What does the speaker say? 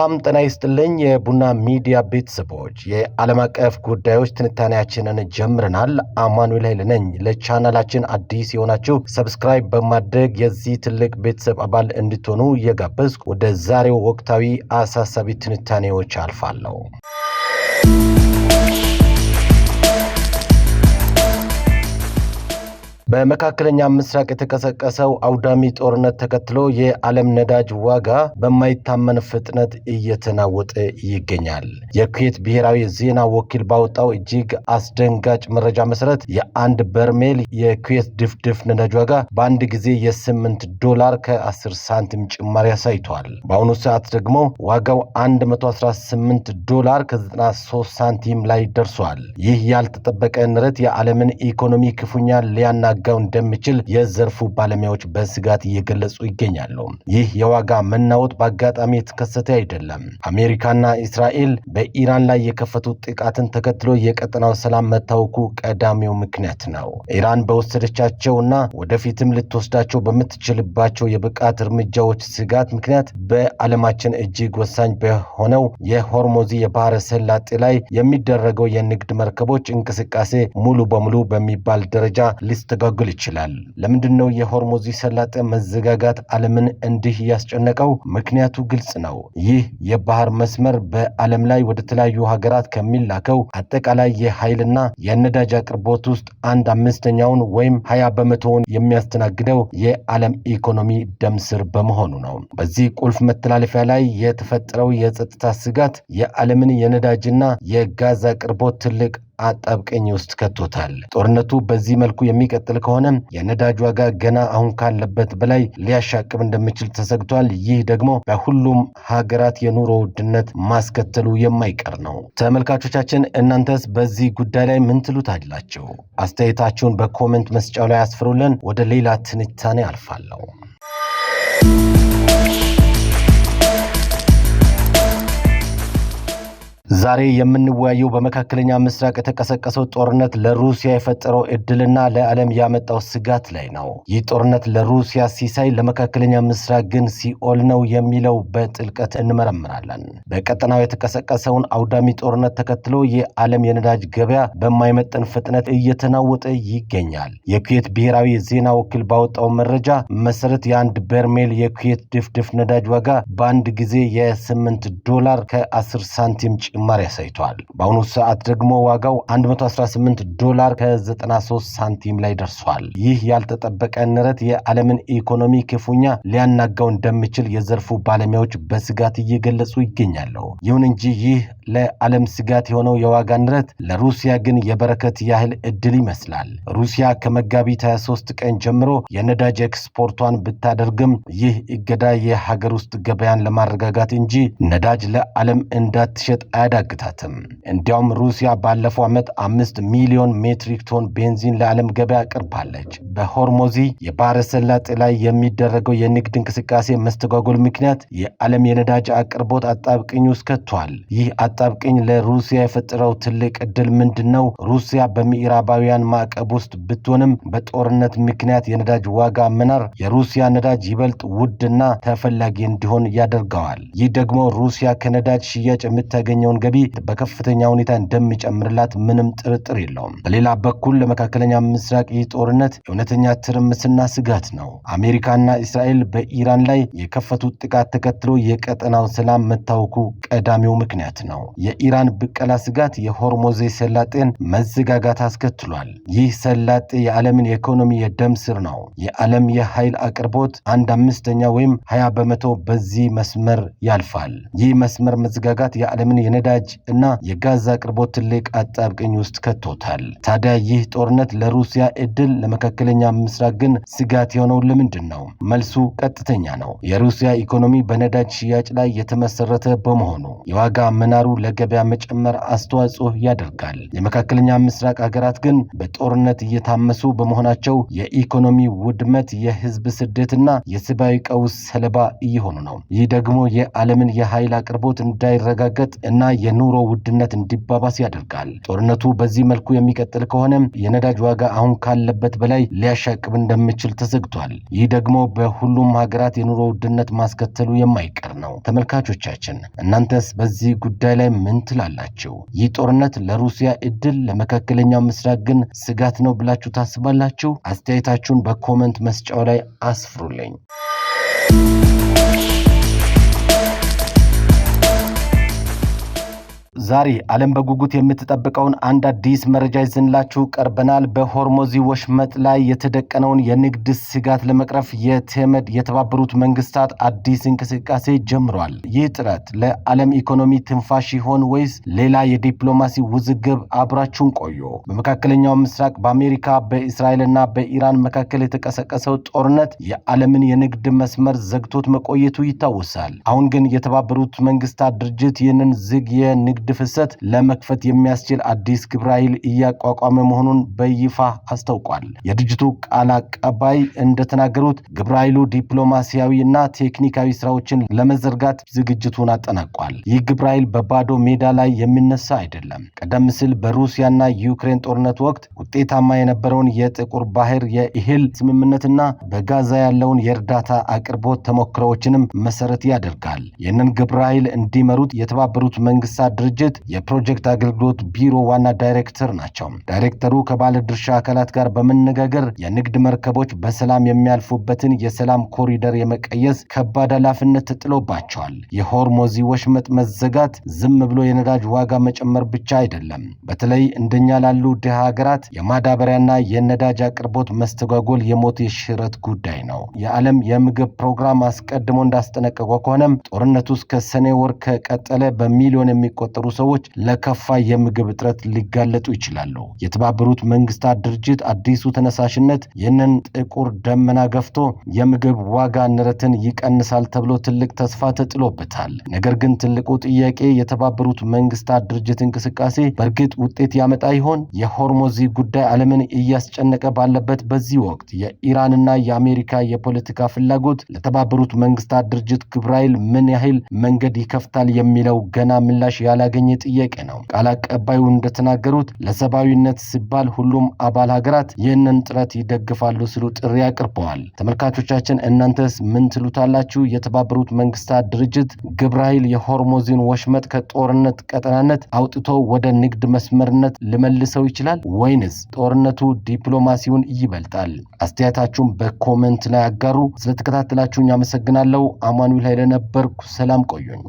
ሰላም ጤና ይስጥልኝ የቡና ሚዲያ ቤተሰቦች የዓለም አቀፍ ጉዳዮች ትንታኔያችንን ጀምረናል። አማኑኤል ኃይለ ነኝ። ለቻናላችን አዲስ የሆናችሁ ሰብስክራይብ በማድረግ የዚህ ትልቅ ቤተሰብ አባል እንድትሆኑ እየጋበዝኩ ወደ ዛሬው ወቅታዊ አሳሳቢ ትንታኔዎች አልፋለሁ። በመካከለኛ ምስራቅ የተቀሰቀሰው አውዳሚ ጦርነት ተከትሎ የዓለም ነዳጅ ዋጋ በማይታመን ፍጥነት እየተናወጠ ይገኛል። የኩዌት ብሔራዊ ዜና ወኪል ባወጣው እጅግ አስደንጋጭ መረጃ መሰረት የአንድ በርሜል የኩዌት ድፍድፍ ነዳጅ ዋጋ በአንድ ጊዜ $8 ከ10 ሳንቲም ጭማሪ አሳይቷል። በአሁኑ ሰዓት ደግሞ ዋጋው $118 ከ93 ሳንቲም ላይ ደርሷል። ይህ ያልተጠበቀ ንረት የዓለምን ኢኮኖሚ ክፉኛ ሊያናጋው እንደሚችል የዘርፉ ባለሙያዎች በስጋት እየገለጹ ይገኛሉ። ይህ የዋጋ መናወጥ በአጋጣሚ የተከሰተ አይደለም። አሜሪካና እስራኤል በኢራን ላይ የከፈቱት ጥቃትን ተከትሎ የቀጠናው ሰላም መታወኩ ቀዳሚው ምክንያት ነው። ኢራን በወሰደቻቸውና ወደፊትም ልትወስዳቸው በምትችልባቸው የብቃት እርምጃዎች ስጋት ምክንያት በዓለማችን እጅግ ወሳኝ በሆነው የሆርሙዝ የባህረ ሰላጤ ላይ የሚደረገው የንግድ መርከቦች እንቅስቃሴ ሙሉ በሙሉ በሚባል ደረጃ ሊስተጓጎል ይችላል። ለምንድነው የሆርሙዝ ሰላጤ መዘጋጋት ዓለምን እንዲህ ያስጨነቀው? ምክንያቱ ግልጽ ነው። ይህ የባህር መስመር በዓለም ላይ ወደ ተለያዩ ሀገራት ከሚላከው አጠቃላይ የኃይልና የነዳጅ አቅርቦት ውስጥ 1/5 ወይም 20% የሚያስተናግደው የዓለም ኢኮኖሚ ደም ስር በመሆኑ ነው። በዚህ ቁልፍ መተላለፊያ ላይ የተፈጠረው የጸጥታ ስጋት የዓለምን የነዳጅና የጋዝ አቅርቦት ትልቅ አጣብቀኝ ውስጥ ከቶታል። ጦርነቱ በዚህ መልኩ የሚቀጥል ከሆነ የነዳጅ ዋጋ ገና አሁን ካለበት በላይ ሊያሻቅብ እንደሚችል ተሰግቷል። ይህ ደግሞ በሁሉም ሀገራት የኑሮ ውድነት ማስከተሉ የማይቀር ነው። ተመልካቾቻችን እናንተስ በዚህ ጉዳይ ላይ ምን ትሉታላችሁ? አስተያየታችሁን በኮሜንት መስጫው ላይ አስፍሩልን። ወደ ሌላ ትንታኔ አልፋለሁ። ዛሬ የምንወያየው በመካከለኛ ምስራቅ የተቀሰቀሰው ጦርነት ለሩሲያ የፈጠረው እድልና ለዓለም ያመጣው ስጋት ላይ ነው። ይህ ጦርነት ለሩሲያ ሲሳይ፣ ለመካከለኛ ምስራቅ ግን ሲኦል ነው የሚለው በጥልቀት እንመረምራለን። በቀጠናው የተቀሰቀሰውን አውዳሚ ጦርነት ተከትሎ የዓለም የነዳጅ ገበያ በማይመጠን ፍጥነት እየተናወጠ ይገኛል። የኩዌት ብሔራዊ ዜና ወኪል ባወጣው መረጃ መሰረት የአንድ በርሜል የኩዌት ድፍድፍ ነዳጅ ዋጋ በአንድ ጊዜ $8 ከ10 ሳንቲም ጭማሪ አሳይቷል። በአሁኑ ሰዓት ደግሞ ዋጋው $118 ከ93 ሳንቲም ላይ ደርሷል። ይህ ያልተጠበቀ ንረት የዓለምን ኢኮኖሚ ክፉኛ ሊያናጋው እንደሚችል የዘርፉ ባለሙያዎች በስጋት እየገለጹ ይገኛሉ። ይሁን እንጂ ይህ ለዓለም ስጋት የሆነው የዋጋ ንረት ለሩሲያ ግን የበረከት ያህል እድል ይመስላል። ሩሲያ ከመጋቢት 23 ቀን ጀምሮ የነዳጅ ኤክስፖርቷን ብታደርግም ይህ እገዳ የሀገር ውስጥ ገበያን ለማረጋጋት እንጂ ነዳጅ ለዓለም እንዳትሸጥ አያዳግታትም። እንዲያውም ሩሲያ ባለፈው ዓመት 5 ሚሊዮን ሜትሪክ ቶን ቤንዚን ለዓለም ገበያ አቅርባለች። በሆርሙዝ የባህረ ሰላጤ ላይ የሚደረገው የንግድ እንቅስቃሴ መስተጓጎል ምክንያት የዓለም የነዳጅ አቅርቦት አጣብቅኝ ውስጥ ከቷል። ይህ አጣብቅኝ ለሩሲያ የፈጠረው ትልቅ እድል ምንድነው? ሩሲያ በምዕራባውያን ማዕቀብ ውስጥ ብትሆንም በጦርነት ምክንያት የነዳጅ ዋጋ መናር የሩሲያ ነዳጅ ይበልጥ ውድና ተፈላጊ እንዲሆን ያደርገዋል። ይህ ደግሞ ሩሲያ ከነዳጅ ሽያጭ የምታገኘውን ገቢ በከፍተኛ ሁኔታ እንደሚጨምርላት ምንም ጥርጥር የለውም። በሌላ በኩል ለመካከለኛ ምስራቅ ይህ ጦርነት እውነተኛ ትርምስና ስጋት ነው። አሜሪካና እስራኤል በኢራን ላይ የከፈቱት ጥቃት ተከትሎ የቀጠናው ሰላም መታወኩ ቀዳሚው ምክንያት ነው። የኢራን ብቀላ ስጋት የሆርሙዝ ሰላጤን መዘጋጋት አስከትሏል። ይህ ሰላጤ የዓለምን የኢኮኖሚ የደም ስር ነው። የዓለም የኃይል አቅርቦት 1/5 ወይም 20% በዚህ መስመር ያልፋል። ይህ መስመር መዘጋጋት የዓለምን የነዳጅ እና የጋዝ አቅርቦት ትልቅ አጣብቅኝ ውስጥ ከቶታል። ታዲያ ይህ ጦርነት ለሩሲያ እድል፣ ለመካከለኛ ምስራቅ ግን ስጋት የሆነው ለምንድን ነው? መልሱ ቀጥተኛ ነው። የሩሲያ ኢኮኖሚ በነዳጅ ሽያጭ ላይ የተመሰረተ በመሆኑ የዋጋ መናሩ ለገበያ መጨመር አስተዋጽኦ ያደርጋል። የመካከለኛ ምስራቅ ሀገራት ግን በጦርነት እየታመሱ በመሆናቸው የኢኮኖሚ ውድመት፣ የህዝብ ስደትና የሰብአዊ ቀውስ ሰለባ እየሆኑ ነው። ይህ ደግሞ የዓለምን የኃይል አቅርቦት እንዳይረጋገጥ እና የኑሮ ውድነት እንዲባባስ ያደርጋል። ጦርነቱ በዚህ መልኩ የሚቀጥል ከሆነ የነዳጅ ዋጋ አሁን ካለበት በላይ ሊያሻቅብ እንደሚችል ተሰግቷል። ይህ ደግሞ በሁሉም ሀገራት የኑሮ ውድነት ማስከተሉ የማይቀር ነው። ተመልካቾቻችን እናንተስ በዚህ ጉዳይ ላይ ምን ትላላችሁ? ይህ ጦርነት ለሩሲያ እድል፣ ለመካከለኛው ምስራቅ ግን ስጋት ነው ብላችሁ ታስባላችሁ? አስተያየታችሁን በኮሜንት መስጫው ላይ አስፍሩልኝ። ዛሬ ዓለም በጉጉት የምትጠብቀውን አንድ አዲስ መረጃ ይዘንላችሁ ቀርበናል። በሆርሙዝ ወሽመጥ ላይ የተደቀነውን የንግድ ስጋት ለመቅረፍ የተባበሩት መንግስታት አዲስ እንቅስቃሴ ጀምሯል። ይህ ጥረት ለዓለም ኢኮኖሚ ትንፋሽ ይሆን ወይስ ሌላ የዲፕሎማሲ ውዝግብ? አብራችሁን ቆዩ። በመካከለኛው ምስራቅ በአሜሪካ በእስራኤልና በኢራን መካከል የተቀሰቀሰው ጦርነት የዓለምን የንግድ መስመር ዘግቶት መቆየቱ ይታወሳል። አሁን ግን የተባበሩት መንግስታት ድርጅት ይህንን ዝግ የንግድ ፍሰት ለመክፈት የሚያስችል አዲስ ግብረ ኃይል እያቋቋመ መሆኑን በይፋ አስታውቋል። የድርጅቱ ቃል አቀባይ እንደተናገሩት ግብረ ኃይሉ ዲፕሎማሲያዊና ቴክኒካዊ ስራዎችን ለመዘርጋት ዝግጅቱን አጠናቋል። ይህ ግብረ ኃይል በባዶ ሜዳ ላይ የሚነሳ አይደለም። ቀደም ሲል በሩሲያና ዩክሬን ጦርነት ወቅት ውጤታማ የነበረውን የጥቁር ባህር የእህል ስምምነትና በጋዛ ያለውን የእርዳታ አቅርቦት ተሞክሮዎችንም መሰረት ያደርጋል። ይህንን ግብረ ኃይል እንዲመሩት የተባበሩት መንግስታት ድርጅት የፕሮጀክት አገልግሎት ቢሮ ዋና ዳይሬክተር ናቸው። ዳይሬክተሩ ከባለድርሻ አካላት ጋር በመነጋገር የንግድ መርከቦች በሰላም የሚያልፉበትን የሰላም ኮሪደር የመቀየስ ከባድ ኃላፊነት ተጥሎባቸዋል። የሆርሙዝ ወሽመጥ መዘጋት ዝም ብሎ የነዳጅ ዋጋ መጨመር ብቻ አይደለም። በተለይ እንደኛ ላሉ ድሃ ሀገራት የማዳበሪያና የነዳጅ አቅርቦት መስተጓጎል የሞት የሽረት ጉዳይ ነው። የዓለም የምግብ ፕሮግራም አስቀድሞ እንዳስጠነቀቀው ከሆነም ጦርነቱ እስከ ሰኔ ወር ከቀጠለ በሚሊዮን የሚቆጠሩ ሰዎች ለከፋ የምግብ እጥረት ሊጋለጡ ይችላሉ። የተባበሩት መንግስታት ድርጅት አዲሱ ተነሳሽነት ይህንን ጥቁር ደመና ገፍቶ የምግብ ዋጋ ንረትን ይቀንሳል ተብሎ ትልቅ ተስፋ ተጥሎበታል። ነገር ግን ትልቁ ጥያቄ የተባበሩት መንግስታት ድርጅት እንቅስቃሴ በእርግጥ ውጤት ያመጣ ይሆን? የሆርሙዝ ጉዳይ ዓለምን እያስጨነቀ ባለበት በዚህ ወቅት የኢራንና የአሜሪካ የፖለቲካ ፍላጎት ለተባበሩት መንግስታት ድርጅት ግብረ ኃይል ምን ያህል መንገድ ይከፍታል የሚለው ገና ምላሽ ያላገኘ ጥያቄ ነው። ቃል አቀባዩ እንደተናገሩት ለሰብአዊነት ሲባል ሁሉም አባል ሀገራት ይህንን ጥረት ይደግፋሉ ሲሉ ጥሪ አቅርበዋል። ተመልካቾቻችን እናንተስ ምን ትሉታላችሁ? የተባበሩት መንግስታት ድርጅት ግብረ ኃይል የሆርሙዝን ወሽመጥ ከጦርነት ቀጠናነት አውጥቶ ወደ ንግድ መስመርነት ሊመልሰው ይችላል ወይንስ ጦርነቱ ዲፕሎማሲውን ይበልጣል? አስተያየታችሁን በኮሜንት ላይ አጋሩ። ስለተከታተላችሁኝ አመሰግናለሁ። አማኑኤል ኃይለ ነበርኩ። ሰላም ቆዩኝ።